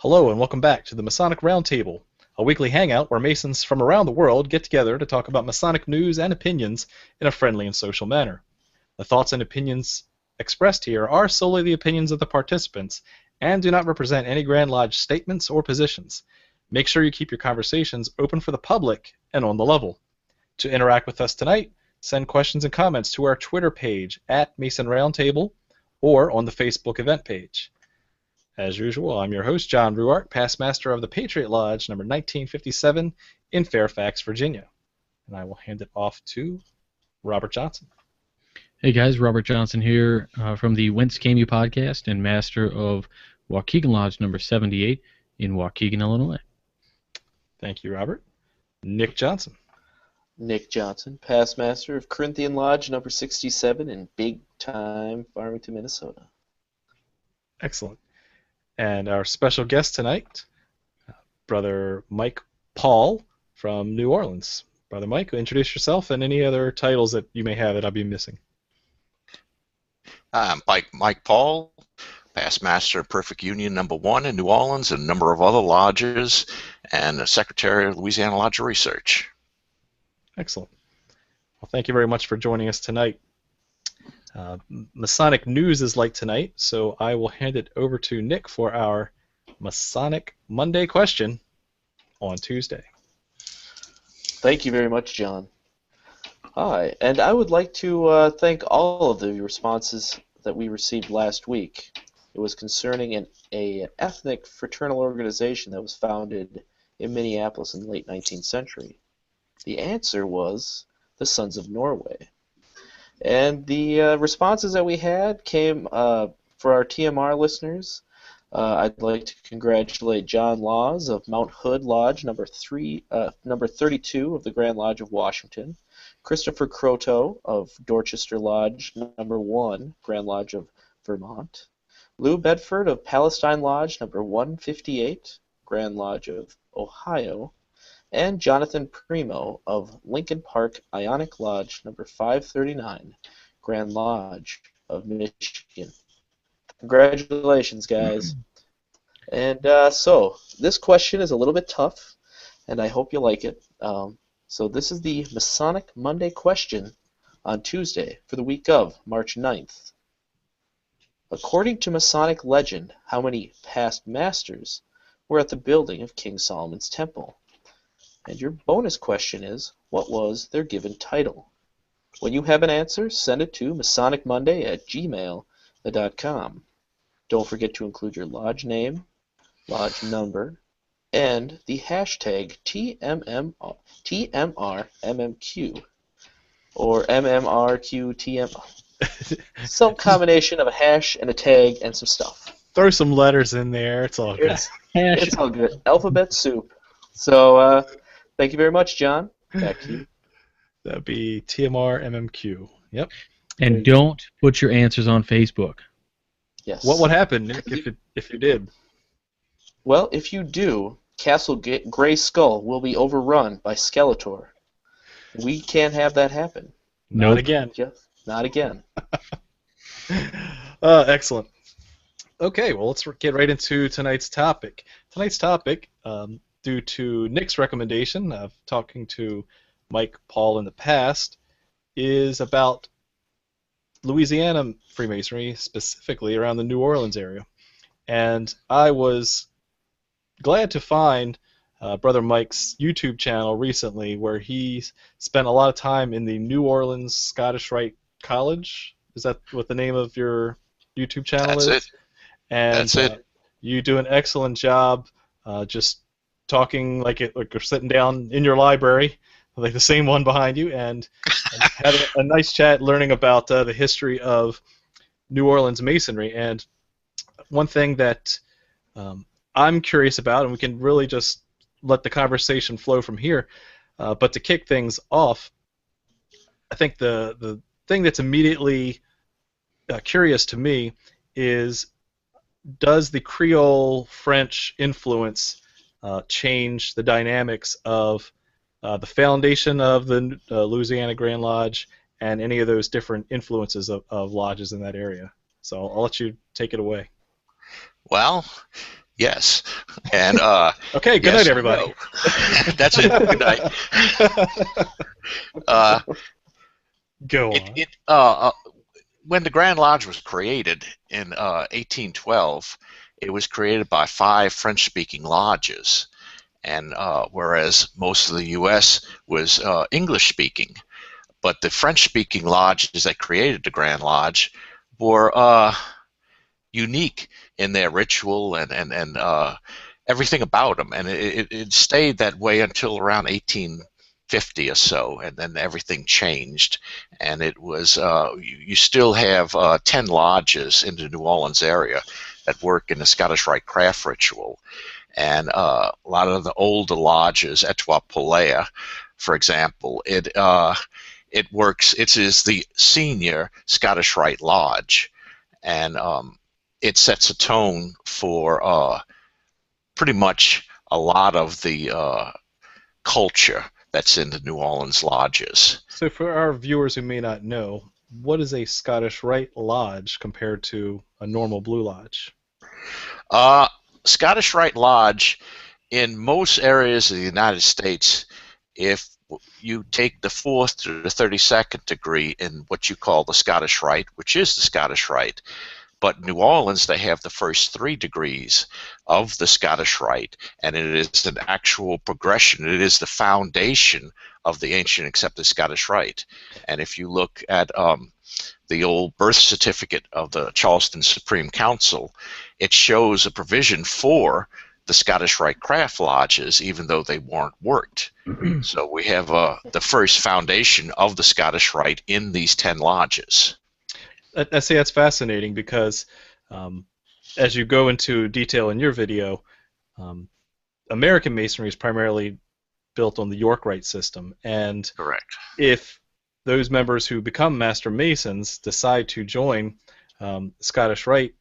Hello and welcome back to the Masonic Roundtable, a weekly hangout where Masons from around the world get together to talk about Masonic news and opinions in a friendly and social manner. The thoughts and opinions expressed here are solely the opinions of the participants and do not represent any Grand Lodge statements or positions. Make sure you keep your conversations open for the public and on the level. To interact with us tonight, send questions and comments to our Twitter page at Mason Roundtable or on the Facebook event page. As usual, I'm your host, John Ruart, past master of the Patriot Lodge, number 1957, in Fairfax, Virginia. And I will hand it off to Robert Johnson. Hey guys, Robert Johnson here from the Whence Came You podcast and master of Waukegan Lodge number 78 in Waukegan, Illinois. Thank you, Robert. Nick Johnson. Nick Johnson, past master of Corinthian Lodge number 67 in Big Time, Farmington, Minnesota. Excellent. And our special guest tonight, Brother Mike Paul from New Orleans. Brother Mike, introduce yourself and any other titles that you may have that I'll be missing. I'm Mike Paul, past master of Perfect Union number 1 in New Orleans and a number of other lodges, and the secretary of Louisiana Lodge of Research. Excellent. Well, thank you very much for joining us tonight. Masonic news is light tonight, so I will hand it over to Nick for our Masonic Monday question on Tuesday. Thank you very much, John. Hi, and I would like to thank all of the responses that we received last week. It was concerning an ethnic fraternal organization that was founded in Minneapolis in the late 19th century. The answer was the Sons of Norway. And the responses that we had came for our TMR listeners. I'd like to congratulate John Laws of Mount Hood Lodge, number 32 of the Grand Lodge of Washington, Christopher Croteau of Dorchester Lodge, number 1, Grand Lodge of Vermont, Lou Bedford of Palestine Lodge, number 158, Grand Lodge of Ohio, and Jonathan Primo of Lincoln Park Ionic Lodge, number 539, Grand Lodge of Michigan. Congratulations, guys. And so, this question is a little bit tough, and I hope you like it. So this is the Masonic Monday question on Tuesday for the week of March 9th. According to Masonic legend, how many past masters were at the building of King Solomon's Temple? And your bonus question is, what was their given title? When you have an answer, send it to masonicmonday@gmail.com. Don't forget to include your lodge name, lodge number, and the hashtag TMRMMQ or MMRQTM. Some combination of a hash and a tag and some stuff. Throw some letters in there. It's all good. It's all good. Alphabet soup. So, thank you very much, John. Back to you. That'd be TMR MMQ. Yep. And don't put your answers on Facebook. Yes. What would happen, Nick, if you did? Well, if you do, Castle Grey Skull will be overrun by Skeletor. We can't have that happen. Not again. Not again. Excellent. Okay, well, let's get right into tonight's topic. Tonight's topic, due to Nick's recommendation of talking to Mike Paul in the past, is about Louisiana Freemasonry, specifically around the New Orleans area. And I was glad to find Brother Mike's YouTube channel recently, where he spent a lot of time in the New Orleans Scottish Rite College. Is that what the name of your YouTube channel is? That's it. And That's it. You do an excellent job just talking like you're sitting down in your library, like the same one behind you, and had a nice chat learning about the history of New Orleans Masonry. And one thing that I'm curious about, and we can really just let the conversation flow from here, but to kick things off, I think the thing that's immediately curious to me is, does the Creole French influence change the dynamics of the foundation of the Louisiana Grand Lodge and any of those different influences of lodges in that area? So I'll let you take it away. Well, Yes, and Okay, good yes night, or everybody. no. That's it. Good night. Uh, Go it on. it when the Grand Lodge was created in 1812, it was created by 5 French-speaking lodges, and whereas most of the U.S. was English-speaking, but the French-speaking lodges that created the Grand Lodge were unique in their ritual and everything about them, and it stayed that way until around 1850 or so, and then everything changed, and it was you still have 10 lodges in the New Orleans area that work in the Scottish Rite craft ritual, and a lot of the older lodges, Etoile Polea, for example, it works. It is the senior Scottish Rite lodge, and it sets a tone for pretty much a lot of the culture that's in the New Orleans lodges. So for our viewers who may not know, what is a Scottish Rite Lodge compared to a normal Blue Lodge? Uh, Scottish Rite Lodge, in most areas of the United States, if you take the 4th to the 32nd degree in what you call the Scottish Rite, which is the Scottish Rite, but in New Orleans, they have the first 3 degrees of the Scottish Rite, and it is an actual progression. It is the foundation of the ancient accepted Scottish Rite. And if you look at the old birth certificate of the Charleston Supreme Council, it shows a provision for the Scottish Rite craft lodges, even though they weren't worked. So we have the first foundation of the Scottish Rite in these 10 lodges. I say that's fascinating because as you go into detail in your video, American Masonry is primarily built on the York Rite system, and Correct. if those members who become Master Masons decide to join Scottish Rite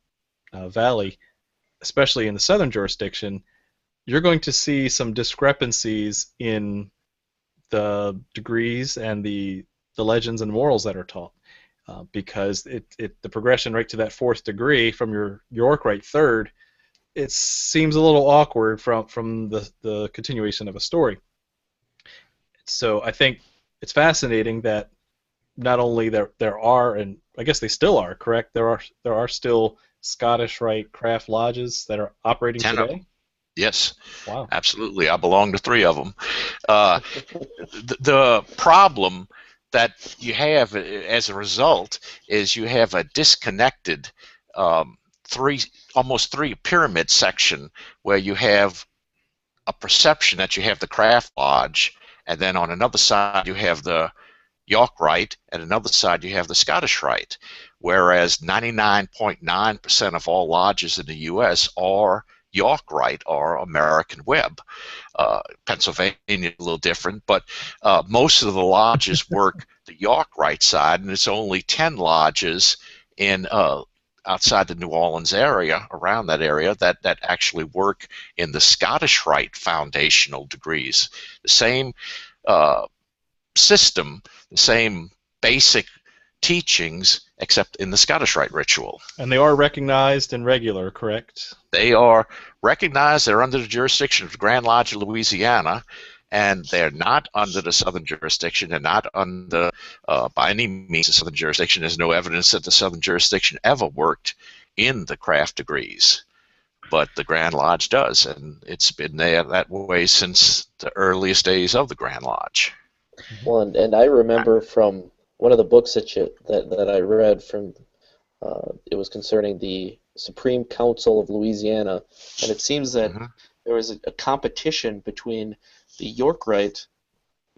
Valley, especially in the southern jurisdiction, you're going to see some discrepancies in the degrees and the legends and morals that are taught. Because the progression right to that 4th degree from your York Rite 3rd, it seems a little awkward from the continuation of a story. So I think it's fascinating that not only there are, and I guess they still are, correct? There are still Scottish Rite craft lodges that are operating 10 today? of them. Yes. Wow. Absolutely. I belong to 3 of them. The problem that you have as a result is you have a disconnected almost 3 pyramid section where you have a perception that you have the craft lodge, and then on another side you have the York Rite, and another side you have the Scottish Rite, whereas 99.9% of all lodges in the U.S. are York Rite or American Web. Pennsylvania is a little different, but most of the lodges work the York Rite side, and it's only 10 lodges in outside the New Orleans area, around that area, that actually work in the Scottish Rite foundational degrees. The same system, the same basic teachings, except in the Scottish Rite ritual. And they are recognized and regular, correct? They are recognized. They're under the jurisdiction of the Grand Lodge of Louisiana, and they're not under the Southern jurisdiction. They're not under, by any means, the Southern jurisdiction. There's no evidence that the Southern jurisdiction ever worked in the craft degrees, but the Grand Lodge does, and it's been there that way since the earliest days of the Grand Lodge. Well, and I remember from one of the books that I read from, it was concerning the Supreme Council of Louisiana, and it seems that there was a competition between the York Rite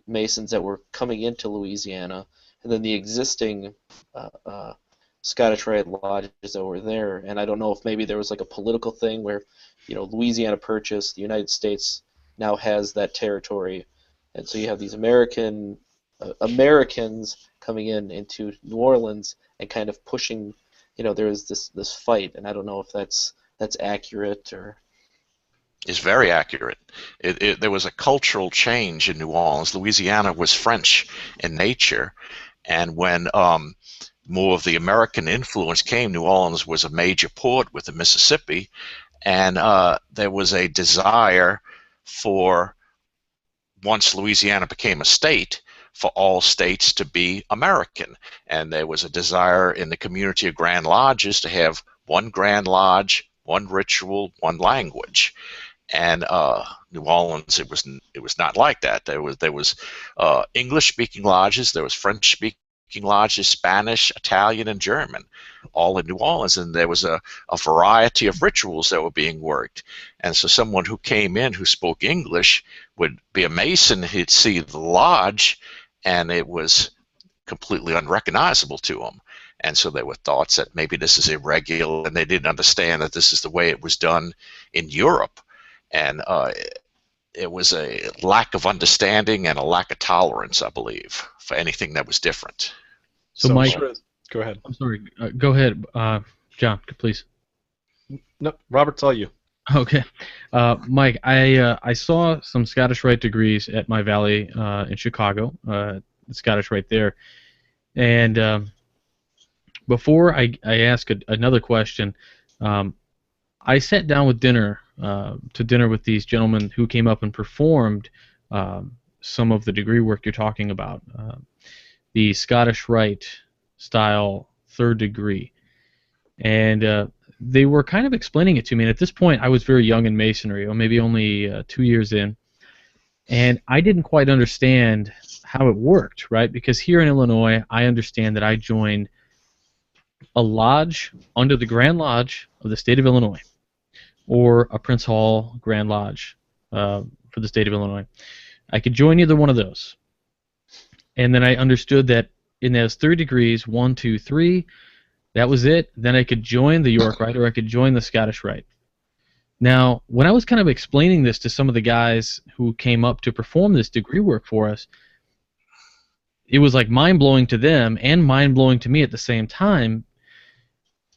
Masons that were coming into Louisiana, and then the existing Scottish Rite lodges that were there. And I don't know if maybe there was like a political thing where, Louisiana purchased, the United States now has that territory, and so you have these Americans coming into New Orleans and kind of pushing. There is this fight, and I don't know if that's accurate or. Is very accurate. There was a cultural change in New Orleans. Louisiana was French in nature, and when more of the American influence came, New Orleans was a major port with the Mississippi, and there was a desire for, once Louisiana became a state, for all states to be American. And there was a desire in the community of Grand Lodges to have one Grand Lodge, one ritual, one language. And New Orleans, it was not like that. There was English-speaking lodges, there was French-speaking lodges, Spanish, Italian, and German, all in New Orleans, and there was a variety of rituals that were being worked. And so someone who came in who spoke English would be a Mason. He'd see the lodge, and it was completely unrecognizable to him. And so there were thoughts that maybe this is irregular, and they didn't understand that this is the way it was done in Europe. And it was a lack of understanding and a lack of tolerance, I believe, for anything that was different. So Mike, go ahead. I'm sorry. Go ahead, John, please. No, Robert, it's all you. Okay, Mike, I saw some Scottish Rite degrees at my Valley in Chicago, the Scottish Rite there, and before I ask another question, I sat down with dinner with these gentlemen who came up and performed some of the degree work you're talking about, the Scottish Rite style third degree, and they were kind of explaining it to me. And at this point, I was very young in Masonry, or maybe only 2 years in, and I didn't quite understand how it worked, right? Because here in Illinois, I understand that I joined a lodge under the Grand Lodge of the state of Illinois, or a Prince Hall Grand Lodge for the state of Illinois. I could join either one of those. And then I understood that in those 3 degrees, 1, 2, 3, that was it. Then I could join the York Rite, or I could join the Scottish Rite. Now, when I was kind of explaining this to some of the guys who came up to perform this degree work for us, it was like mind-blowing to them and mind-blowing to me at the same time.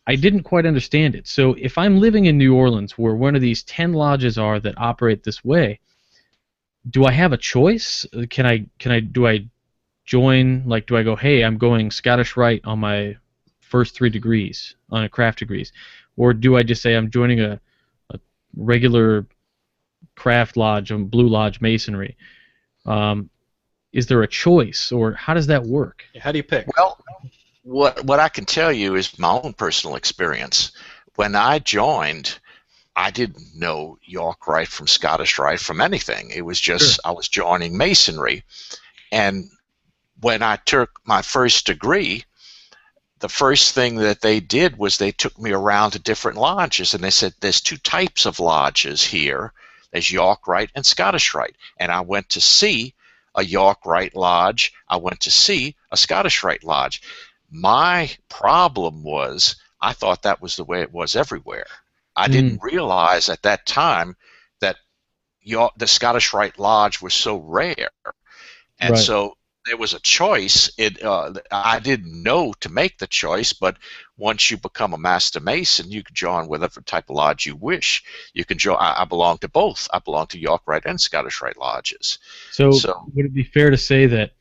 I didn't quite understand it. So if I'm living in New Orleans, where one of these 10 lodges are that operate this way, do I have a choice? Do I join, like, do I go, hey, I'm going Scottish Rite on my first 3 degrees, on a craft degrees, or do I just say I'm joining a regular craft lodge, a Blue Lodge Masonry? Is there a choice, or how does that work? How do you pick? Well, what I can tell you is my own personal experience. When I joined, I didn't know York Rite from Scottish Rite from anything. It was just I was joining Masonry. And when I took my first degree, the first thing that they did was they took me around to different lodges, and they said, there's 2 types of lodges here. There's York Rite and Scottish Rite. And I went to see a York Rite lodge. I went to see a Scottish Rite lodge. My problem was I thought that was the way it was everywhere. I didn't realize at that time that the Scottish Rite lodge was so rare. And so there was a choice. I didn't know to make the choice, but once you become a Master Mason, you can join whatever type of lodge you wish. You can join. I belong to both. I belong to York Rite and Scottish Rite lodges. So would it be fair to say that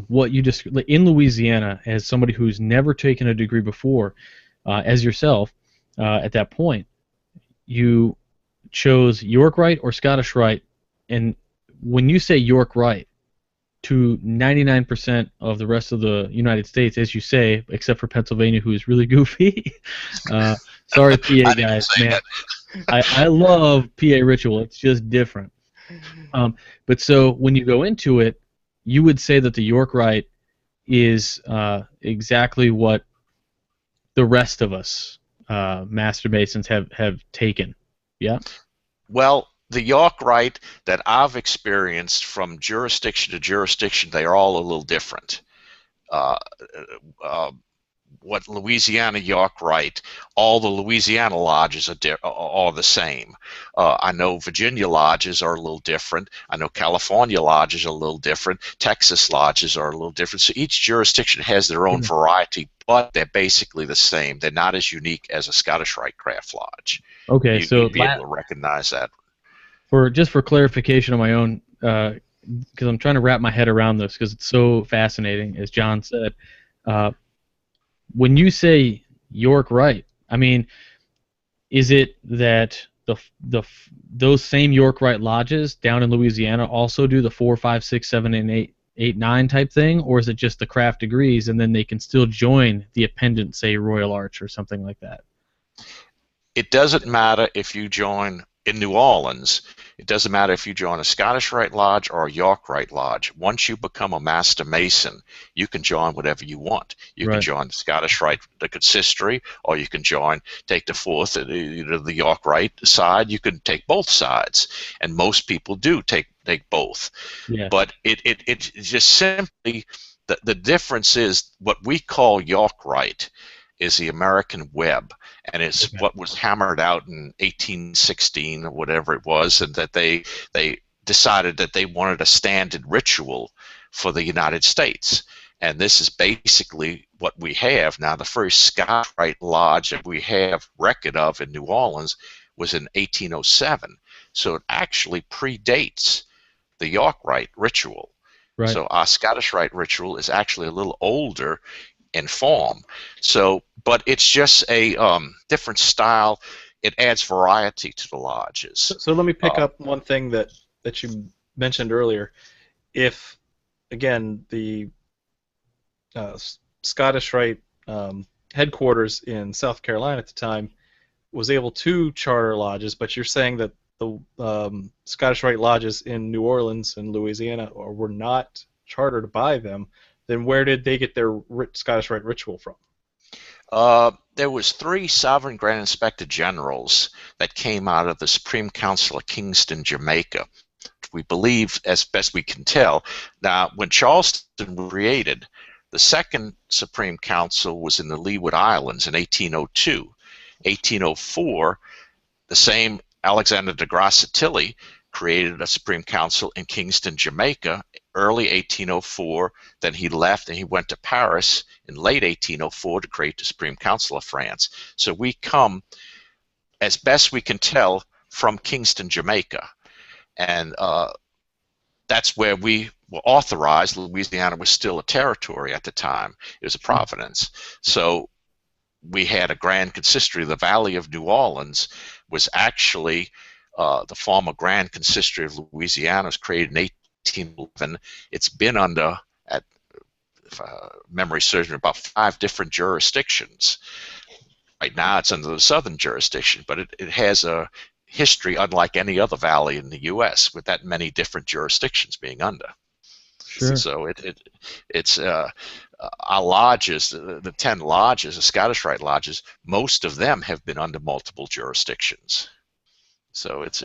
what you just in Louisiana, as somebody who's never taken a degree before, as yourself, at that point, you chose York Rite or Scottish Rite, and when you say York Rite, to 99% of the rest of the United States, as you say, except for Pennsylvania, who is really goofy. Sorry, PA guys, man. I love PA ritual. It's just different. But so when you go into it, you would say that the York Rite is exactly what the rest of us Master Masons have taken. Yeah? Well, the York Rite that I've experienced from jurisdiction to jurisdiction, they are all a little different. What Louisiana York Rite, all the Louisiana lodges are the same. I know Virginia lodges are a little different. I know California lodges are a little different. Texas lodges are a little different. So each jurisdiction has their own variety, but they're basically the same. They're not as unique as a Scottish Rite Craft Lodge. Okay, so you'd be able to recognize that. Just for clarification on my own, because I'm trying to wrap my head around this because it's so fascinating, as John said. When you say York Rite, I mean, is it that those same York Rite lodges down in Louisiana also do the 4, 5, 6, 7, and 8, 9 type thing, or is it just the craft degrees and then they can still join the appendant, say Royal Arch or something like that? It doesn't matter if you join in New Orleans. It doesn't matter if you join a Scottish Rite Lodge or a York Rite Lodge. Once you become a Master Mason, you can join whatever you want. You can join the Scottish Rite, the consistory, or you can take the fourth, the York Rite side. You can take both sides, and most people do take both. Yeah. But it just simply, the difference is what we call York Rite is the American Web, and it's what was hammered out in 1816 or whatever it was, and that they decided that they wanted a standard ritual for the United States. And this is basically what we have now. The first Scotch Rite Lodge that we have record of in New Orleans was in 1807, so it actually predates the York Rite ritual. Right. So our Scottish Rite ritual is actually a little older in form. So, but it's just a different style. It adds variety to the lodges. So let me pick up one thing that you mentioned earlier. If, again, the Scottish Rite headquarters in South Carolina at the time was able to charter lodges, but you're saying that the Scottish Rite lodges in New Orleans and Louisiana were not chartered by them, then where did they get their Scottish Rite ritual from? There was 3 sovereign grand inspector generals that came out of the Supreme Council of Kingston, Jamaica. We believe, as best we can tell. Now, when Charleston was created, the second Supreme Council was in the Leeward Islands in 1802. 1804, the same Alexander de Grasse-Tilly created a Supreme Council in Kingston, Jamaica, early 1804. Then he left and he went to Paris in late 1804 to create the Supreme Council of France. So we come, as best we can tell, from Kingston, Jamaica. And that's where we were authorized. Louisiana was still a territory at the time. It was a province. So we had a grand consistory. The Valley of New Orleans was actually the former Grand Consistory of Louisiana. Was created in 1811. It's been under, at memory serves me, about 5 different jurisdictions. Right now it's under the southern jurisdiction, but it has a history unlike any other valley in the U.S. with that many different jurisdictions being under. Sure. So it's our lodges, the 10 lodges, the Scottish Rite lodges, most of them have been under multiple jurisdictions. So it's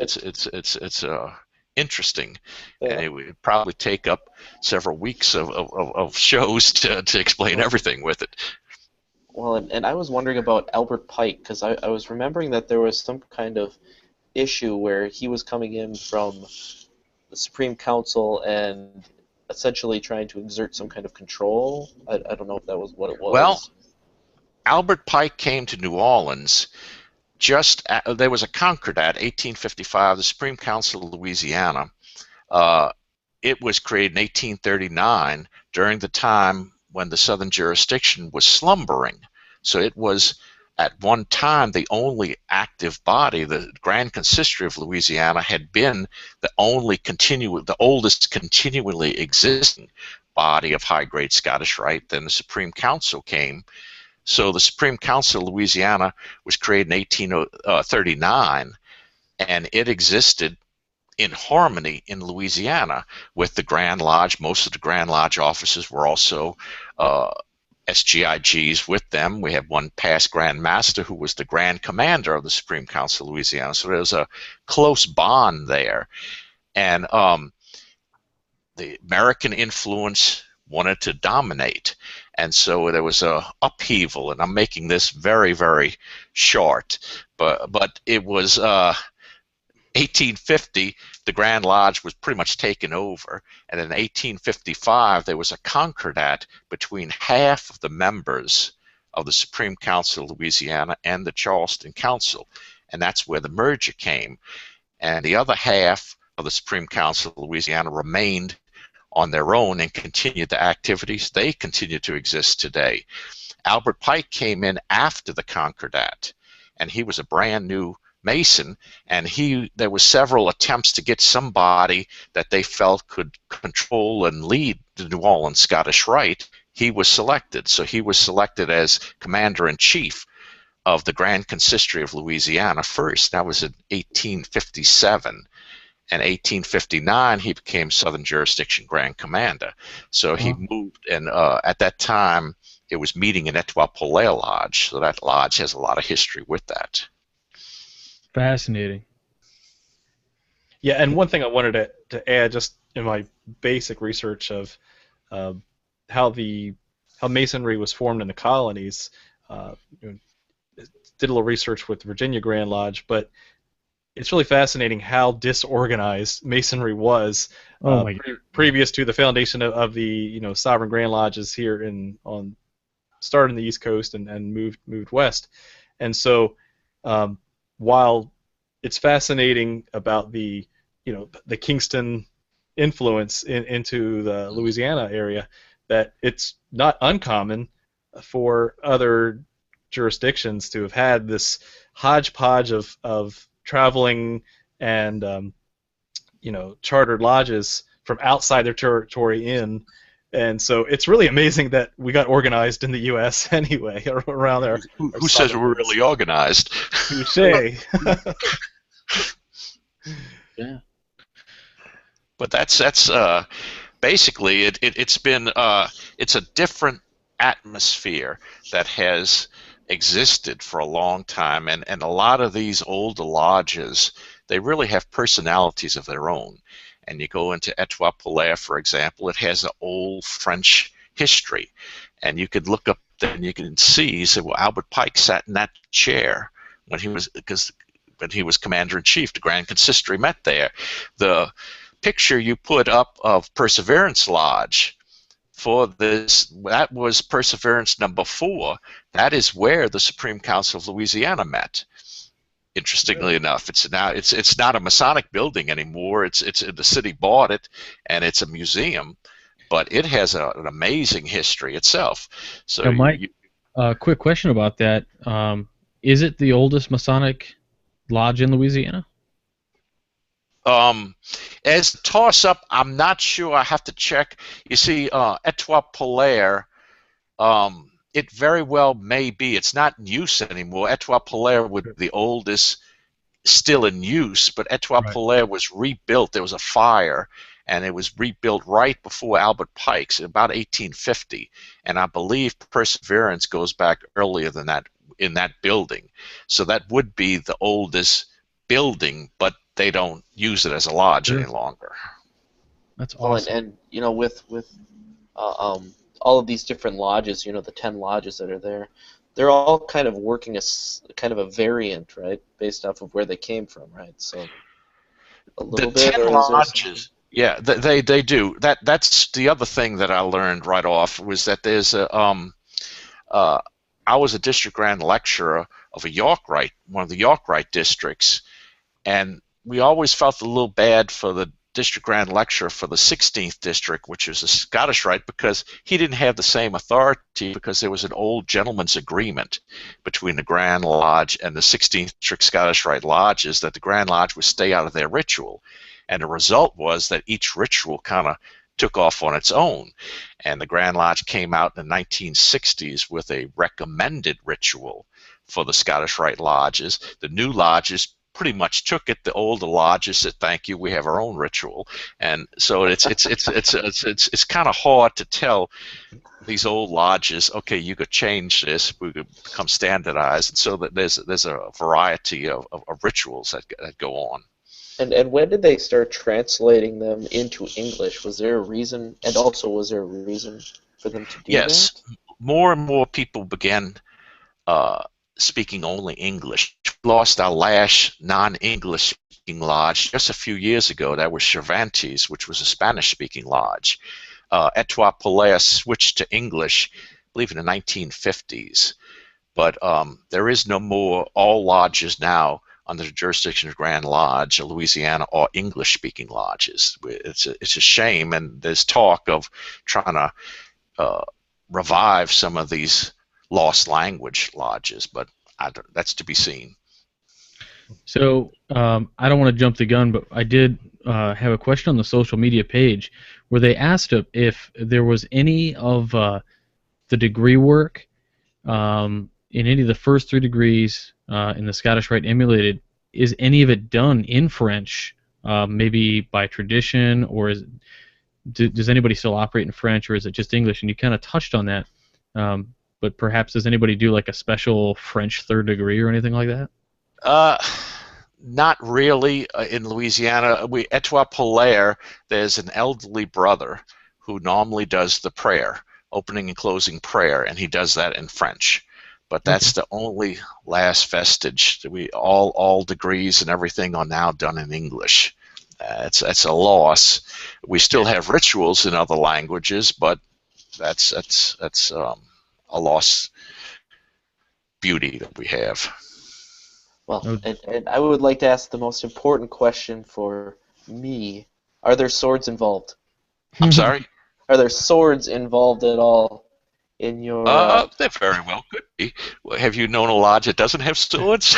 interesting, and it would probably take up several weeks of shows to explain everything with it. Well, and I was wondering about Albert Pike, because I was remembering that there was some kind of issue where he was coming in from the Supreme Council and essentially trying to exert some kind of control. I don't know if that was what it was. Well, Albert Pike came to New Orleans there was a Concordat, 1855, the Supreme Council of Louisiana. It was created in 1839 during the time when the southern jurisdiction was slumbering. So it was at one time the only active body. The Grand Consistory of Louisiana had been the oldest continually existing body of high-grade Scottish Rite. Then the Supreme Council came. So the Supreme Council of Louisiana was created in 1839, and it existed in harmony in Louisiana with the Grand Lodge. Most of the Grand Lodge officers were also SGIGs with them. We have one past Grand Master who was the Grand Commander of the Supreme Council of Louisiana. So there was a close bond there. And the American influence wanted to dominate. And so there was a upheaval, and I'm making this very, very short, but it was 1850, the Grand Lodge was pretty much taken over, and in 1855 there was a concordat between half of the members of the Supreme Council of Louisiana and the Charleston Council, and that's where the merger came. And the other half of the Supreme Council of Louisiana remained on their own and continued the activities. They continue to exist today. Albert Pike came in after the Concordat, and he was a brand new Mason, and there was several attempts to get somebody that they felt could control and lead the New Orleans Scottish Rite. He was selected. So he was selected as Commander-in-Chief of the Grand Consistory of Louisiana first. That was in 1857. And 1859, he became Southern Jurisdiction Grand Commander. So he moved, and at that time, it was meeting in Etoile-Polaire Lodge. So that lodge has a lot of history with that. Fascinating. Yeah, and one thing I wanted to add, just in my basic research of how Masonry was formed in the colonies, did a little research with Virginia Grand Lodge, but it's really fascinating how disorganized Masonry was previous to the foundation of the sovereign Grand Lodges here started in the East Coast and moved west. And so while it's fascinating about the Kingston influence into the Louisiana area, that it's not uncommon for other jurisdictions to have had this hodgepodge of traveling and chartered lodges from outside their territory in. And so it's really amazing that we got organized in the U.S. anyway, around there. Who says we're really organized? Touché. Yeah. But that's basically it's been it's a different atmosphere that has existed for a long time, and a lot of these older lodges, they really have personalities of their own. And you go into Etoile-Polaire, for example, it has an old French history, and you could look up there and you can see, you say, well, Albert Pike sat in that chair when he was Commander-in-Chief. The Grand Consistory met there. The picture you put up of Perseverance Lodge for this, that was Perseverance number 4. That is where the Supreme Council of Louisiana met. Interestingly enough, it's not a Masonic building anymore. It's the city bought it, and it's a museum, but it has an amazing history itself. So, now, Mike, quick question about that: is it the oldest Masonic lodge in Louisiana? As a toss-up, I'm not sure. I have to check. You see, Etoile-Polaire, it very well may be. It's not in use anymore. Etoile-Polaire would be the oldest still in use, but Etoile-Polaire was rebuilt. There was a fire, and it was rebuilt right before Albert Pike's, about 1850. And I believe Perseverance goes back earlier than that in that building. So that would be the oldest building, but they don't use it as a lodge any longer. That's awesome. And with all of these different lodges, the 10 lodges that are there, they're all kind of working as kind of a variant, right, based off of where they came from, right? So a little the bit. 10 lodges, yeah, they do. That's the other thing that I learned right off was that there's I was a district grand lecturer of one of the York Rite districts, and we always felt a little bad for the district grand lecturer for the 16th district, which is a Scottish Rite, because he didn't have the same authority, because there was an old gentleman's agreement between the Grand Lodge and the 16th district Scottish Rite lodges that the Grand Lodge would stay out of their ritual. And the result was that each ritual kind of took off on its own. And the Grand Lodge came out in the 1960s with a recommended ritual for the Scottish Rite lodges. The new lodges pretty much took it. The older lodges said, "Thank you, we have our own ritual," and so it's kind of hard to tell these old lodges, okay, you could change this, we could become standardized, and so that there's a variety of rituals that go on. And when did they start translating them into English? Was there a reason? And also, was there a reason for them to do that? Yes, more and more people began speaking only English. We lost our last non-English speaking lodge just a few years ago. That was Cervantes, which was a Spanish-speaking lodge. Etoile-Polaire switched to English, I believe, in the 1950s. But there is no more. All lodges now under the jurisdiction of Grand Lodge, Louisiana, are English-speaking lodges. It's a shame, and there's talk of trying to revive some of these lost language lodges, but that's to be seen. So I don't want to jump the gun, but I did have a question on the social media page where they asked if there was any of the degree work in any of the first 3 degrees in the Scottish Rite emulated. Is any of it done in French, maybe by tradition, or does anybody still operate in French, or is it just English? And you kind of touched on that, but perhaps does anybody do like a special French 3rd degree or anything like that? Uh, Not really. In Louisiana, et Trois Polaire, there's an elderly brother who normally does the prayer, opening and closing prayer, and he does that in French. But that's the only last vestige. All degrees and everything are now done in English. It's a loss. We still have rituals in other languages, but that's a lost beauty that we have. Well, and I would like to ask the most important question for me. Are there swords involved? I'm sorry? Are there swords involved at all in your... They very well could be. Have you known a lodge that doesn't have swords?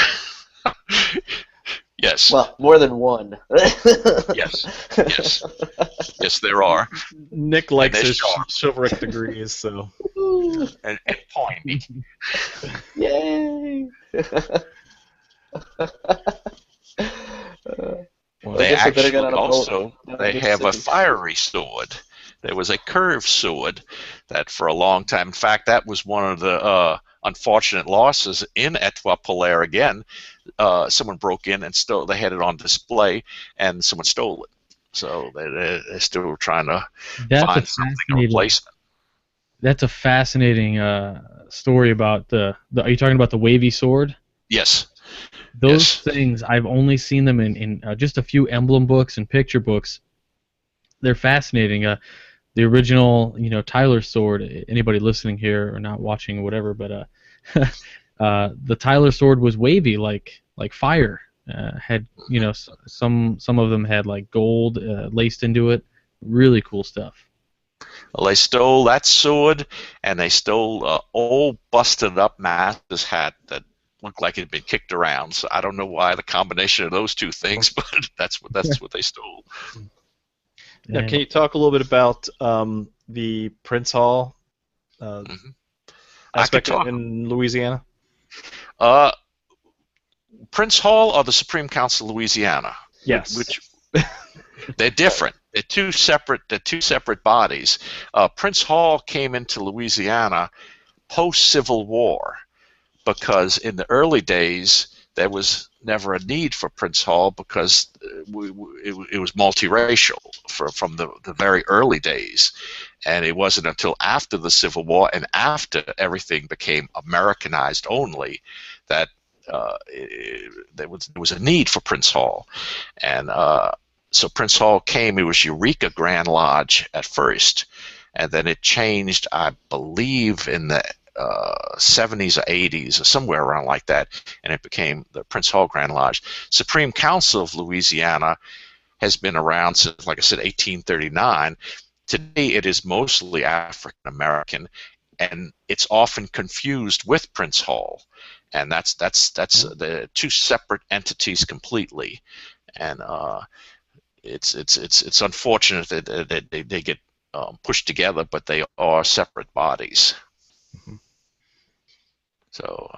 Yes. Well, more than one. Yes. Yes, there are. Nick likes they're his sharp. chivalric degrees, so. And pointy. Yay! Well, They guess I better actually get on a boat also down they to the have a city. fiery sword. There was a curved sword that for a long time, in fact, that was one of the unfortunate losses in Et Trois Polaire again. Someone broke in and stole. They had it on display, and someone stole it. So they're still trying to find something to replace it. That's a fascinating story about the. Are you talking about the wavy sword? Yes. Those things, I've only seen them in just a few emblem books and picture books. They're fascinating. The original, Tyler sword. Anybody listening here or not watching or whatever, but the Tyler sword was wavy, like fire. Had some of them had like gold laced into it. Really cool stuff. Well, they stole that sword, and they stole an old busted-up master's hat that looked like it had been kicked around. So I don't know why the combination of those two things, but that's what they stole. Now, can you talk a little bit about the Prince Hall aspect in Louisiana? Prince Hall or the Supreme Council of Louisiana? Yes. Which they're different. They're two separate bodies. Prince Hall came into Louisiana post-Civil War because in the early days there was never a need for Prince Hall because it was multiracial from the very early days, and it wasn't until after the Civil War and after everything became Americanized only that there was a need for Prince Hall. And so Prince Hall came. It was Eureka Grand Lodge at first, and then it changed, I believe, in the 70s or 80s or somewhere around like that, and it became the Prince Hall Grand Lodge. Supreme Council of Louisiana has been around since, like I said, 1839. Today it is mostly African American, and it's often confused with Prince Hall, and that's the two separate entities completely, and it's unfortunate that they get pushed together, but they are separate bodies. Mm-hmm. So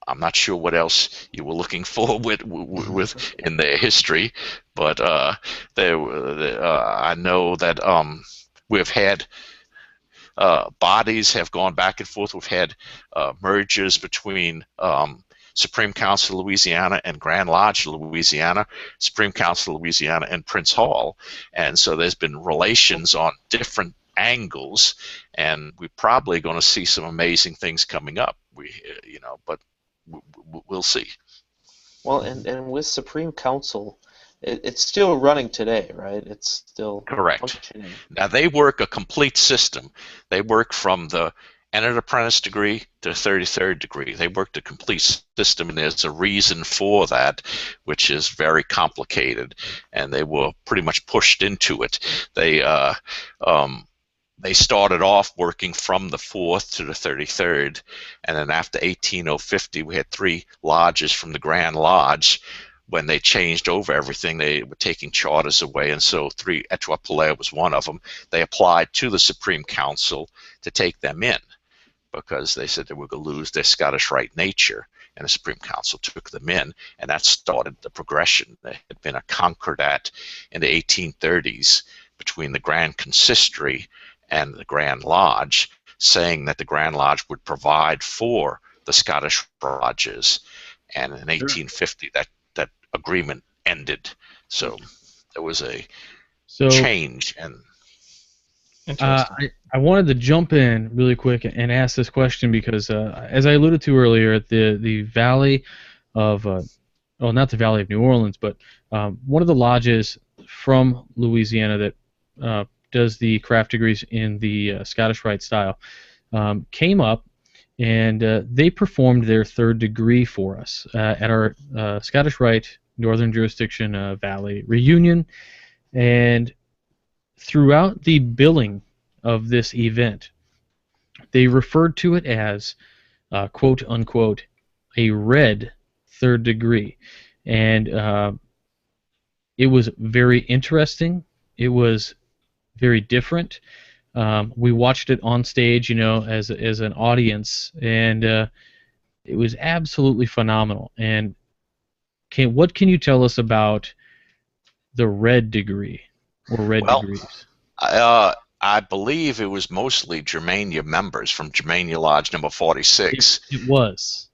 I'm not sure what else you were looking for with in their history, but I know that we've had bodies have gone back and forth. We've had mergers between Supreme Council of Louisiana and Grand Lodge of Louisiana, Supreme Council of Louisiana and Prince Hall, and so there's been relations on different angles, and we're probably going to see some amazing things coming up. But we'll see. Well, and with Supreme Council, it's still running today, right? It's still correct. Functioning. Now they work a complete system. They work from the entered apprentice degree to 33rd degree. They work the complete system, and there's a reason for that, which is very complicated, and they were pretty much pushed into it. they started off working from the 4th to the 33rd, and then after 18050 we had 3 lodges from the Grand Lodge. When they changed over everything, they were taking charters away, and so 3 Etoile was one of them. They applied to the Supreme Council to take them in because they said they were going to lose their Scottish Rite nature, and the Supreme Council took them in, and that started the progression. There had been a concordat in the 1830s between the Grand Consistory and the Grand Lodge, saying that the Grand Lodge would provide for the Scottish lodges, and in 1850 that agreement ended. So there was a change. And I wanted to jump in really quick and ask this question because, as I alluded to earlier, the Valley of, well, not the Valley of New Orleans, but one of the lodges from Louisiana that does the craft degrees in the Scottish Rite style came up, and they performed their 3rd degree for us at our Scottish Rite Northern Jurisdiction Valley reunion. And throughout the billing of this event, they referred to it as, quote unquote, a red 3rd degree. And it was very interesting. It was very different. We watched it on stage, as an audience, and it was absolutely phenomenal. And what can you tell us about the red degree or red degrees? I believe it was mostly Germania members from Germania Lodge number 46. It was.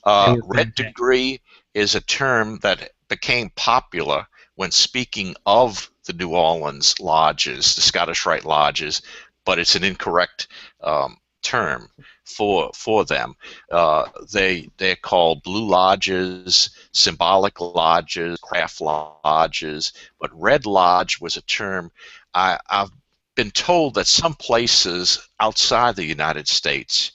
Red degree is a term that became popular when speaking of the New Orleans lodges, the Scottish Rite lodges, but it's an incorrect term for them. They're called blue lodges, symbolic lodges, craft lodges, but red lodge was a term. I've been told that some places outside the United States,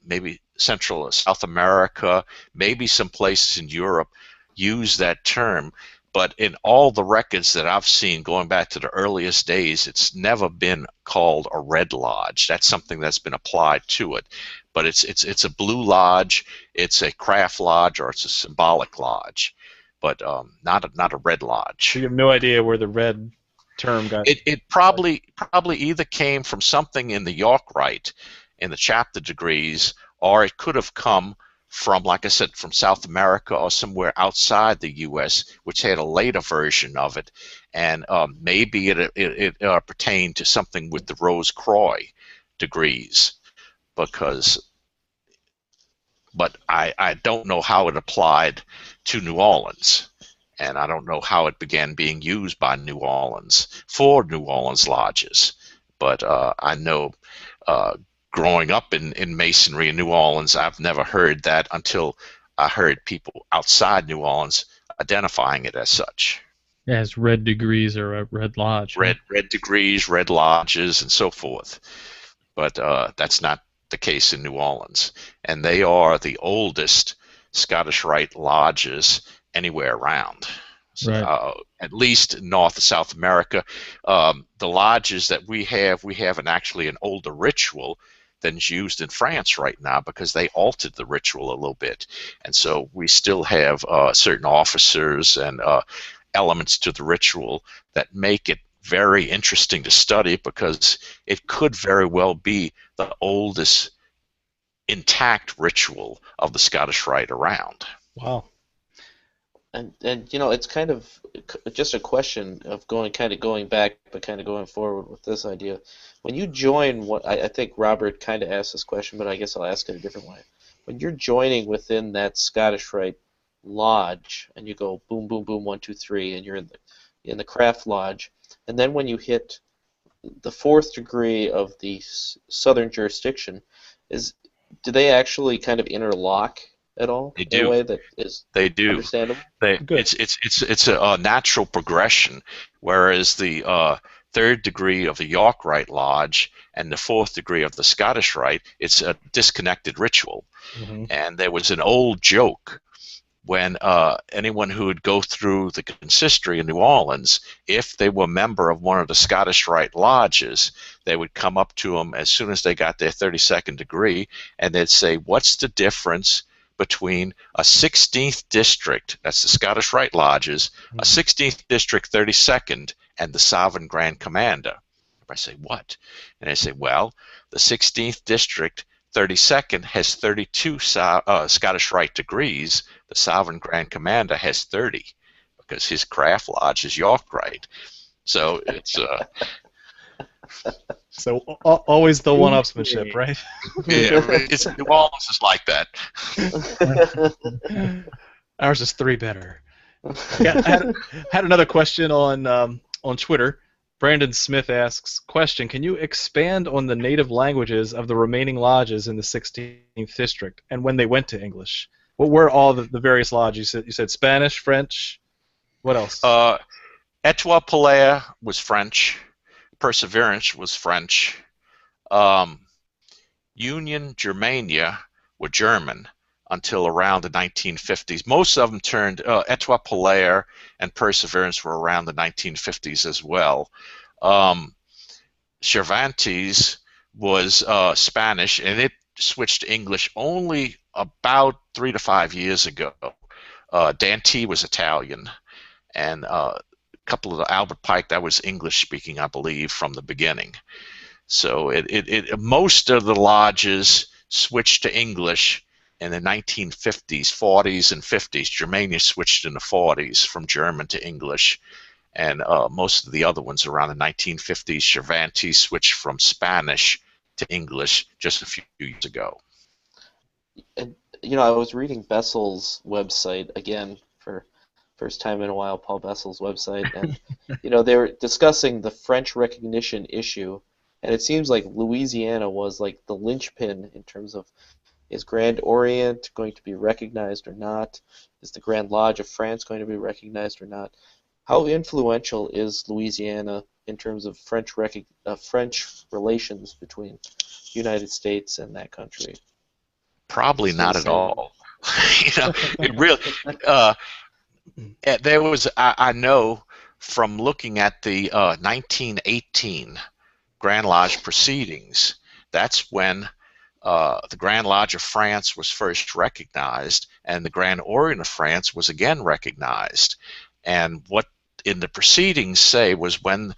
maybe Central or South America, maybe some places in Europe, use that term. But in all the records that I've seen going back to the earliest days, it's never been called a red lodge. That's something that's been applied to it. But it's a blue lodge, it's a craft lodge, or it's a symbolic lodge, but not a red lodge. So you have no idea where the red term got. It probably either came from something in the York Rite, in the chapter degrees, or it could have come from, like I said, from South America or somewhere outside the U.S., which had a later version of it, and maybe it pertained to something with the Rose Croix degrees, but I don't know how it applied to New Orleans, and I don't know how it began being used by New Orleans for New Orleans lodges, but I know growing up in Masonry in New Orleans, I've never heard that until I heard people outside New Orleans identifying it as such. As red degrees or a red lodge. Red degrees, red lodges, and so forth. But that's not the case in New Orleans. And they are the oldest Scottish Rite lodges anywhere around. So, right. At least in North and South America. The lodges that we have actually an older ritual than is used in France right now, because they altered the ritual a little bit, and so we still have certain officers and elements to the ritual that make it very interesting to study, because it could very well be the oldest intact ritual of the Scottish Rite around. Wow. And it's kind of just a question of going back, but kind of going forward with this idea. When you join, what I think Robert kind of asked this question, but I guess I'll ask it a different way. When you're joining within that Scottish Rite lodge, and you go boom, boom, boom, 1, 2, 3, and you're in the craft lodge, and then when you hit the 4th degree of the southern jurisdiction, do they actually kind of interlock at all? They do. In a way that is understandable? It's a natural progression, whereas the 3rd degree of the York Rite Lodge and the 4th degree of the Scottish Rite, it's a disconnected ritual. Mm-hmm. And there was an old joke when anyone who would go through the consistory in New Orleans, if they were a member of one of the Scottish Rite lodges, they would come up to them as soon as they got their 32nd degree, and they'd say, what's the difference between a 16th district, that's the Scottish Rite lodges, a 16th district 32nd, and the Sovereign Grand Commander? I say, what? And they say, well, the 16th district 32nd has 32 Scottish Rite degrees. The Sovereign Grand Commander has 30 because his craft lodge is York Rite. So it's so always the one-upsmanship, right? yeah, it's New Orleans is like that. Ours is 3 better. Yeah, I had another question on Twitter. Brandon Smith asks, question, can you expand on the native languages of the remaining lodges in the 16th district and when they went to English? What were all the various lodges? You said Spanish, French, what else? Etoile Polaire was French. Perseverance was French. Union, Germania were German until around the 1950s. Most of them turned, Etoile Polaire and Perseverance were around the 1950s as well. Cervantes was Spanish, and it switched to English only about 3 to 5 years ago. Dante was Italian, and a couple of the Albert Pike, that was English speaking, I believe, from the beginning. So most of the lodges switched to English in the 1950s, 40s, and 50s. Germania switched in the 40s from German to English, and most of the other ones around the 1950s. Cervantes switched from Spanish to English just a few years ago. And, I was reading Bessel's website again for first time in a while, Paul Bessel's website, and they were discussing the French recognition issue, and it seems like Louisiana was like the linchpin in terms of, is Grand Orient going to be recognized or not? Is the Grand Lodge of France going to be recognized or not? How influential is Louisiana in terms of French relations between the United States and that country? Probably not at all. It really. There was, I know from looking at the 1918 Grand Lodge proceedings, that's when the Grand Lodge of France was first recognized, and the Grand Orient of France was again recognized. And what in the proceedings say was when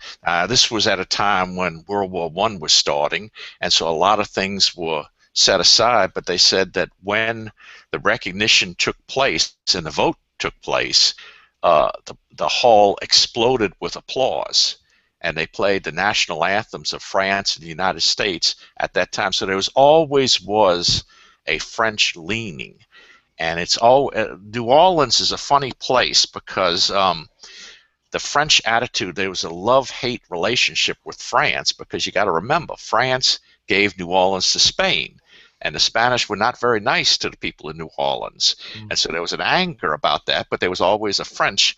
this was at a time when World War I was starting, and so a lot of things were set aside, but they said that when the recognition took place and the vote took place, the hall exploded with applause, and they played the national anthems of France and the United States at that time. So there always was a French leaning, and it's all New Orleans is a funny place because the French attitude, there was a love-hate relationship with France, because you got to remember, France gave New Orleans to Spain, and the Spanish were not very nice to the people in New Orleans, and so there was an anger about that. But there was always a French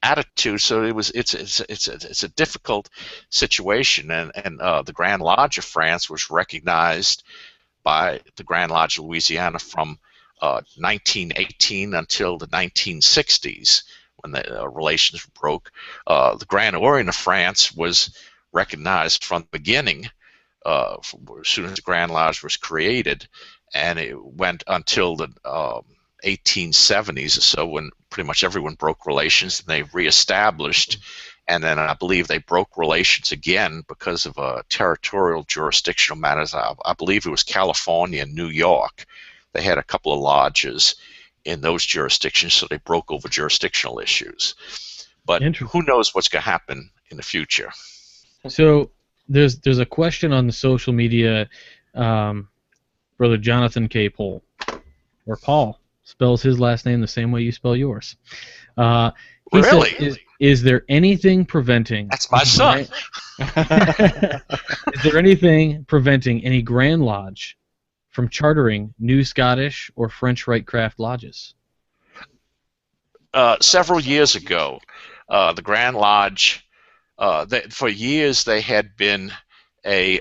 attitude, so it's a difficult situation, and the Grand Lodge of France was recognized by the Grand Lodge of Louisiana from 1918 until the 1960s when the relations broke. The Grand Orient of France was recognized from the beginning. As soon as the Grand Lodge was created, and it went until the 1870s or so, when pretty much everyone broke relations, and they reestablished, and then I believe they broke relations again because of territorial jurisdictional matters. I believe it was California and New York. They had a couple of lodges in those jurisdictions, so they broke over jurisdictional issues. But who knows what's going to happen in the future? So there's a question on the social media. Brother Jonathan K. Pohl, or Paul, spells his last name the same way you spell yours. He really? Said, is there anything preventing... That's my son. Is there anything preventing any Grand Lodge from chartering new Scottish or French Rite craft lodges? Several years ago, the Grand Lodge... for years, they had been a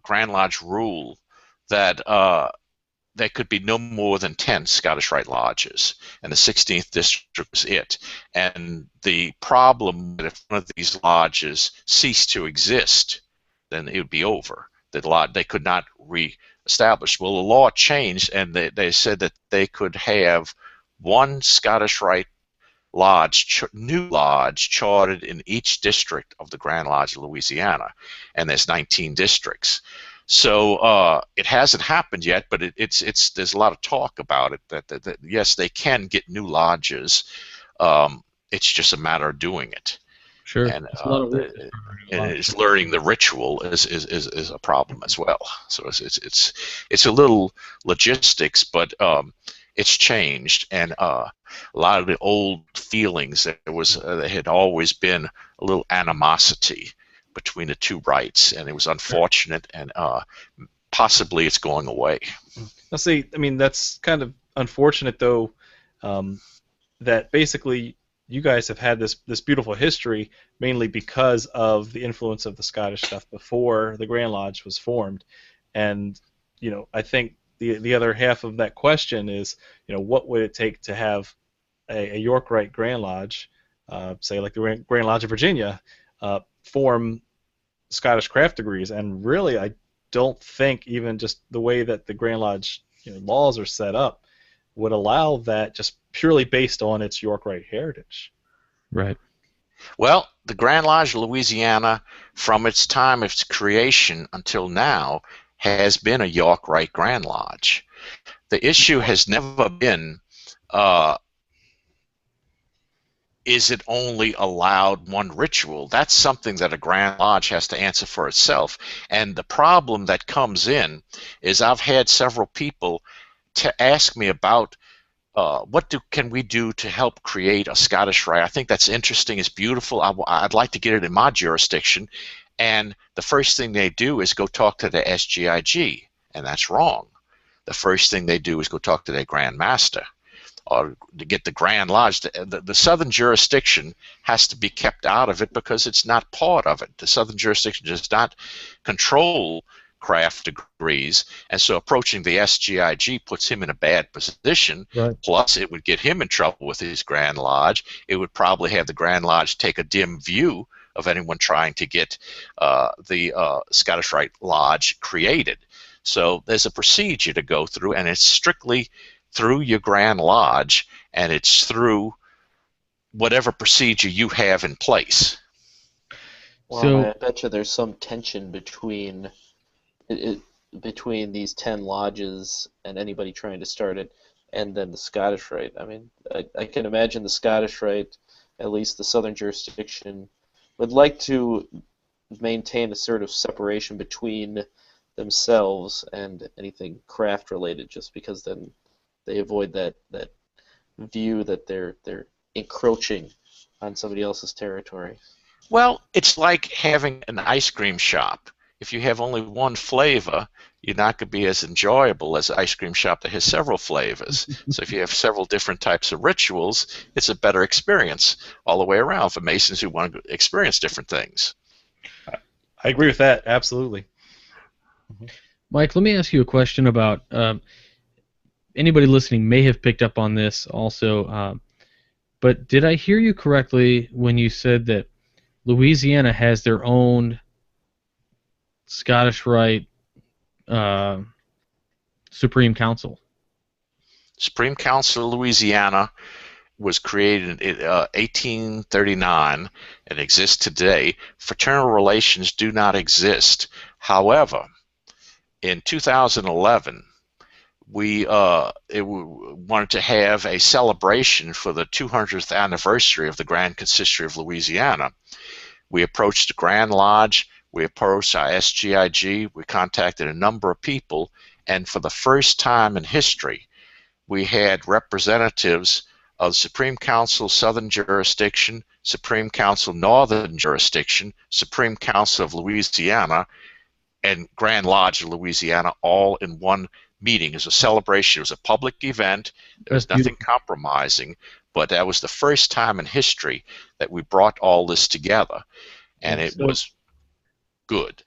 Grand Lodge rule that there could be no more than 10 Scottish Rite lodges, and the 16th district was it. And the problem that if one of these lodges ceased to exist, then it would be over. They could not re-establish. Well, the law changed, and they said that they could have one Scottish Rite lodge, new lodge, chartered in each district of the Grand Lodge of Louisiana, and there's 19 districts. So it hasn't happened yet, but there's a lot of talk about it. That yes, they can get new lodges. It's just a matter of doing it. Sure. And it's learning the ritual is a problem as well. So it's a little logistics, but it's changed, and a lot of the old feelings there had always been a little animosity between the two rites, and it was unfortunate, and possibly it's going away. Now, see, I mean, that's kind of unfortunate, though, that basically you guys have had this beautiful history mainly because of the influence of the Scottish stuff before the Grand Lodge was formed, and I think the other half of that question is, what would it take to have a York Rite Grand Lodge, say like the Grand Lodge of Virginia, form Scottish craft degrees? And really, I don't think even just the way that the Grand Lodge laws are set up would allow that, just purely based on its York Rite heritage. Right. Well, the Grand Lodge of Louisiana, from its time of its creation until now, has been a York Rite Grand Lodge. The issue has never been, is it only allowed one ritual? That's something that a Grand Lodge has to answer for itself. And the problem that comes in is I've had several people to ask me about can we do to help create a Scottish Rite? I think that's interesting, it's beautiful. I'd like to get it in my jurisdiction. And the first thing they do is go talk to the SGIG, and that's wrong. The first thing they do is go talk to their Grand Master, or to get the Grand Lodge. The Southern jurisdiction has to be kept out of it because it's not part of it. The Southern jurisdiction does not control craft degrees, and so approaching the SGIG puts him in a bad position. Right. Plus, it would get him in trouble with his Grand Lodge. It would probably have the Grand Lodge take a dim view of anyone trying to get the Scottish Rite Lodge created. So there's a procedure to go through, and it's strictly through your Grand Lodge, and it's through whatever procedure you have in place. Well, So- I bet you there's some tension between these 10 lodges and anybody trying to start it, and then the Scottish Rite. I mean, I can imagine the Scottish Rite, at least the Southern jurisdiction, would like to maintain a sort of separation between themselves and anything craft related, just because then they avoid that view that they're encroaching on somebody else's territory. Well, it's like having an ice cream shop. If you have only one flavor, you're not going to be as enjoyable as an ice cream shop that has several flavors. So if you have several different types of rituals, it's a better experience all the way around for Masons who want to experience different things. I agree with that, absolutely. Mike, let me ask you a question about anybody listening may have picked up on this also, but did I hear you correctly when you said that Louisiana has their own Scottish Rite Supreme Council? Supreme Council of Louisiana was created in 1839 and exists today. Fraternal relations do not exist. However, in 2011, we wanted to have a celebration for the 200th anniversary of the Grand Consistory of Louisiana. We approached the Grand Lodge, we approached our SGIG, we contacted a number of people, and for the first time in history, we had representatives of the Supreme Council Southern Jurisdiction, Supreme Council Northern Jurisdiction, Supreme Council of Louisiana, and Grand Lodge of Louisiana all in one meeting. It was a celebration. It was a public event. There was nothing compromising, but that was the first time in history that we brought all this together, and it was good.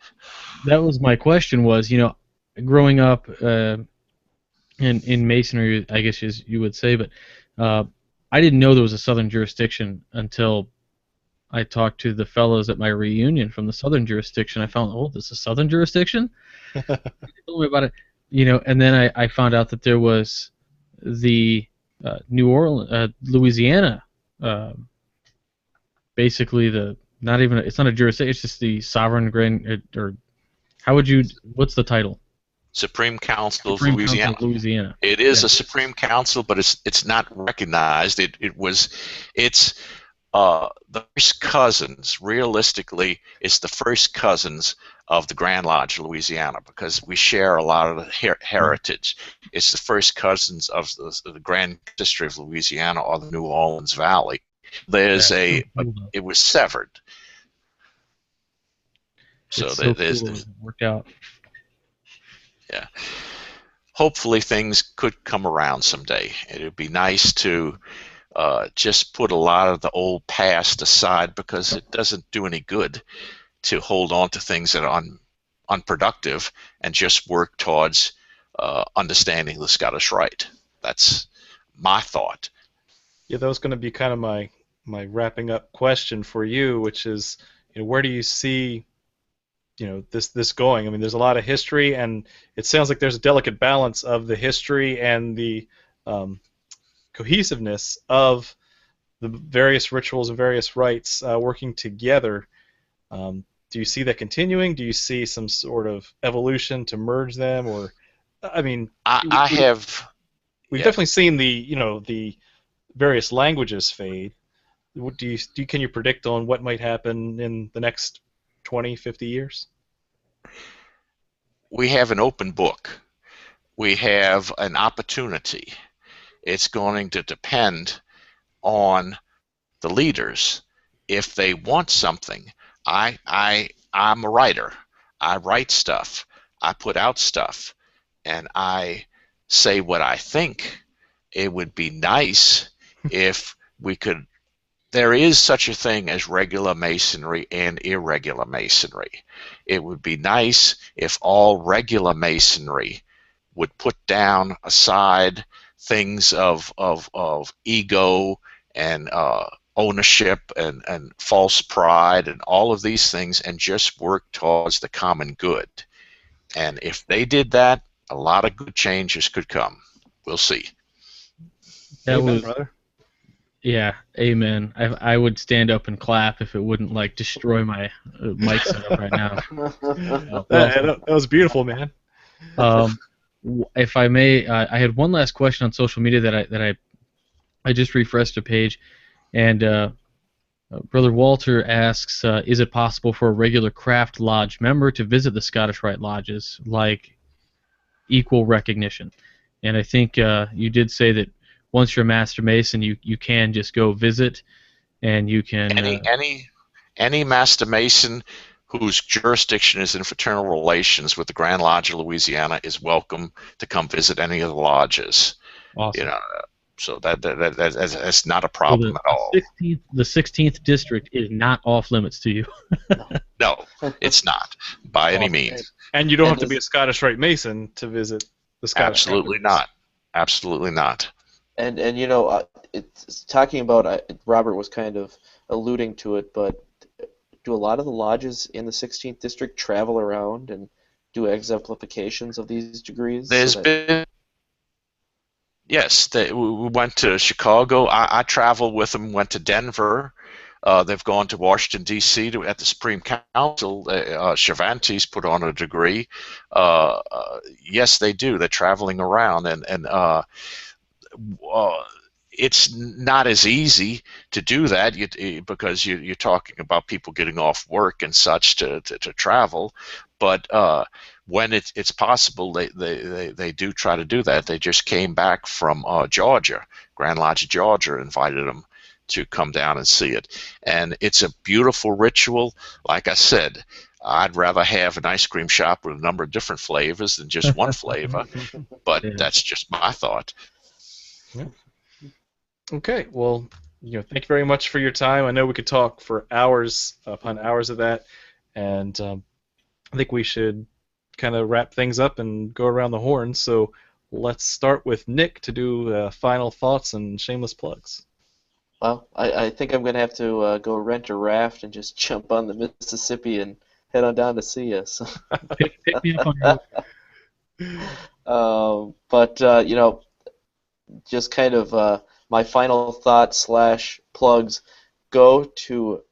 That was my question was, growing up in Masonry, I guess as you would say, but I didn't know there was a Southern jurisdiction until I talked to the fellows at my reunion from the Southern jurisdiction. I found, oh, this is a Southern jurisdiction? They told me about it, and then I found out that there was the New Orleans, Louisiana, basically it's not a jurisdiction, it's just the sovereign grand, or what's the title? Supreme Council of Supreme Louisiana. Council of Louisiana. It is a Supreme Council, but it's not recognized. It's the first cousins. Realistically, it's the first cousins of the Grand Lodge of Louisiana, because we share a lot of the heritage. It's the first cousins of the Grand District of Louisiana, or the New Orleans Valley. It was severed. So there's cool. It worked out. Yeah. Hopefully things could come around someday. It would be nice to just put a lot of the old past aside, because it doesn't do any good to hold on to things that are unproductive, and just work towards understanding the Scottish Rite. That's my thought. Yeah, that was going to be kind of my wrapping up question for you, which is, where do you see this going? I mean, there's a lot of history, and it sounds like there's a delicate balance of the history and the cohesiveness of the various rituals and various rites working together. Do you see that continuing? Do you see some sort of evolution to merge them? Or, I mean, we've definitely seen the various languages fade. Can you predict on what might happen in the next 20, 50 years? We have an open book. We have an opportunity. It's going to depend on the leaders. If they want something, I'm a writer. I write stuff. I put out stuff, and I say what I think. It would be nice if we could. There is such a thing as regular Masonry and irregular Masonry. It would be nice if all regular Masonry would put down aside things of ego and ownership and false pride and all of these things, and just work towards the common good. And if they did that, a lot of good changes could come. We'll see. Amen, brother. Yeah, amen. I would stand up and clap if it wouldn't destroy my mic setup right now. That was beautiful, man. If I may, I had one last question on social media that I just refreshed a page, and Brother Walter asks, is it possible for a regular craft lodge member to visit the Scottish Rite lodges, like equal recognition? And I think you did say that once you're a Master Mason, you can just go visit, and you can any Master Mason whose jurisdiction is in fraternal relations with the Grand Lodge of Louisiana is welcome to come visit any of the lodges. Awesome. So that's not a problem at all. The 16th district is not off limits to you. No, it's not by any means. And you don't have to be a Scottish Rite Mason to visit the Scottish. Absolutely not. Absolutely not. And it's talking about, Robert was kind of alluding to it, but do a lot of the lodges in the 16th district travel around and do exemplifications of these degrees? Yes, we went to Chicago. I traveled with them, went to Denver. They've gone to Washington, D.C. at the Supreme Council. Cervantes put on a degree. Yes, they do. They're traveling around, and it's not as easy to do that because you're talking about people getting off work and such to travel. But when it's possible, they do try to do that. They just came back from Georgia. Grand Lodge of Georgia invited them to come down and see it. And it's a beautiful ritual. Like I said, I'd rather have an ice cream shop with a number of different flavors than just one flavor. But that's just my thought. Yeah. Okay, well, thank you very much for your time. I know we could talk for hours upon hours of that, and I think we should kind of wrap things up and go around the horn. So let's start with Nick to do final thoughts and shameless plugs. Well, I think I'm gonna have to go rent a raft and just jump on the Mississippi and head on down to see you. So, Pick me up on your. but just kind of my final thoughts slash plugs. Go to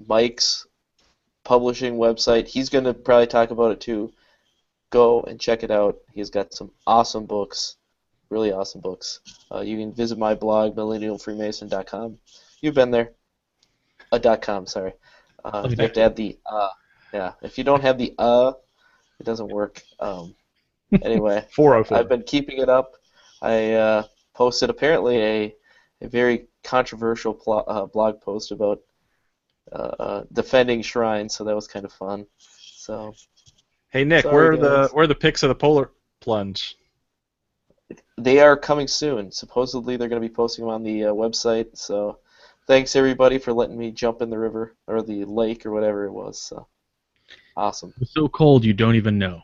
Mike's publishing website. He's gonna probably talk about it too. Go and check it out. He's got some awesome books, really awesome books. You can visit my blog, millennialfreemason.com. You've been there. .com, sorry. You have to add the yeah. If you don't have the it doesn't work. Anyway, 404. I've been keeping it up. I posted apparently a very controversial blog post about defending shrines, so that was kind of fun. So. Hey Nick, Sorry, where guys. are the pics of the polar plunge? They are coming soon. Supposedly they're going to be posting them on the website. So thanks everybody for letting me jump in the river or the lake or whatever it was. So awesome. It's so cold you don't even know.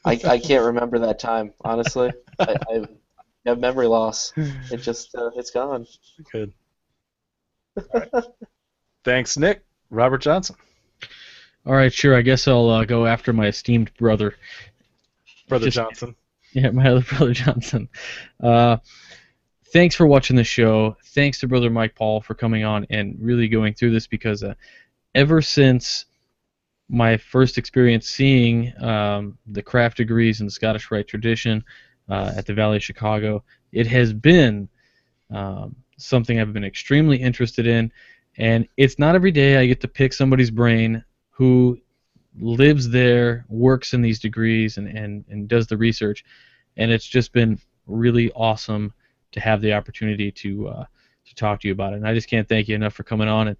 I can't remember that time, honestly. I have memory loss. It just it's gone. Good. All right. Thanks, Nick. Robert Johnson. All right, sure. I guess I'll go after my esteemed brother. Brother Johnson. Yeah, my other brother Johnson. Thanks for watching the show. Thanks to Brother Mike Paul for coming on and really going through this, because ever since my first experience seeing the craft degrees and the Scottish Rite tradition at the Valley of Chicago, it has been something I've been extremely interested in, and it's not every day I get to pick somebody's brain who lives there, works in these degrees, and does the research, and it's just been really awesome to have the opportunity to talk to you about it. And I just can't thank you enough for coming on, and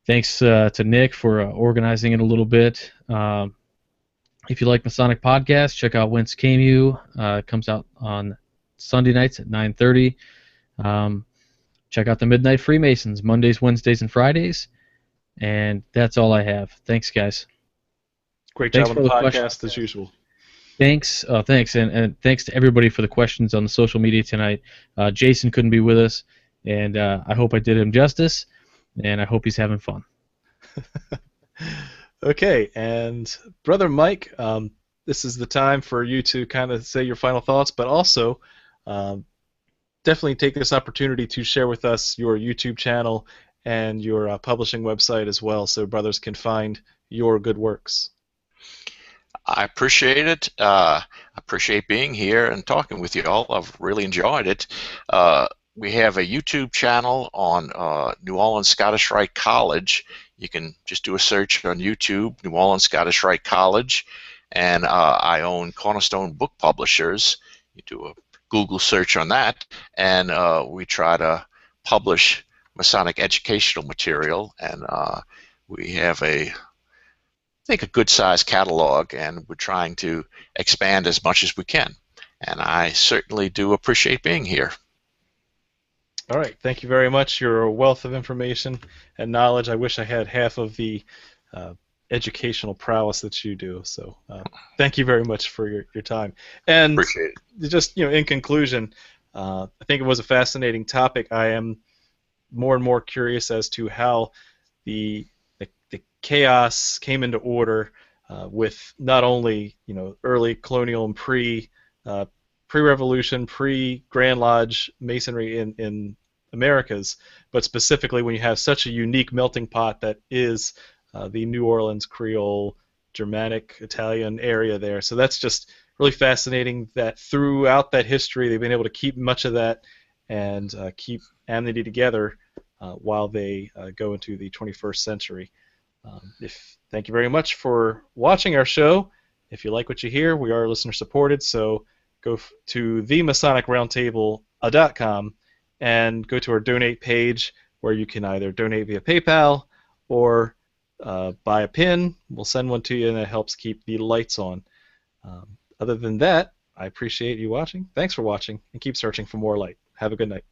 thanks to Nick for organizing it a little bit. If you like Masonic podcasts, check out Whence Came You. It comes out on Sunday nights at 9:30. Check out the Midnight Freemasons, Mondays, Wednesdays, and Fridays. And that's all I have. Thanks, guys. Great Thanks job on for the the podcast questions. as usual. Thanks, and thanks to everybody for the questions on the social media tonight. Jason couldn't be with us, and I hope I did him justice, and I hope he's having fun. Okay, and Brother Mike, this is the time for you to kind of say your final thoughts, but also definitely take this opportunity to share with us your YouTube channel and your publishing website as well, so brothers can find your good works. I appreciate it. I appreciate being here and talking with you all. I've really enjoyed it. We have a YouTube channel on New Orleans Scottish Rite College. You can just do a search on YouTube, New Orleans Scottish Rite College, and I own Cornerstone Book Publishers. You do a Google search on that, and we try to publish Masonic educational material, and we have a good-sized catalog, and we're trying to expand as much as we can. And I certainly do appreciate being here. All right, thank you very much. You're a wealth of information and knowledge. I wish I had half of the educational prowess that you do. So thank you very much for your time. And Appreciate it. just in conclusion, I think it was a fascinating topic. I am more and more curious as to how the chaos came into order with not only early colonial and pre-revolution, pre-Grand Lodge Masonry in Americas, but specifically when you have such a unique melting pot that is the New Orleans Creole, Germanic, Italian area there. So that's just really fascinating that throughout that history they've been able to keep much of that and keep amity together while they go into the 21st century. Thank you very much for watching our show. If you like what you hear, we are listener supported, so go to themasonic.roundtable.com and go to our donate page where you can either donate via PayPal or buy a pin. We'll send one to you, and it helps keep the lights on. Other than that, I appreciate you watching. Thanks for watching, and keep searching for more light. Have a good night.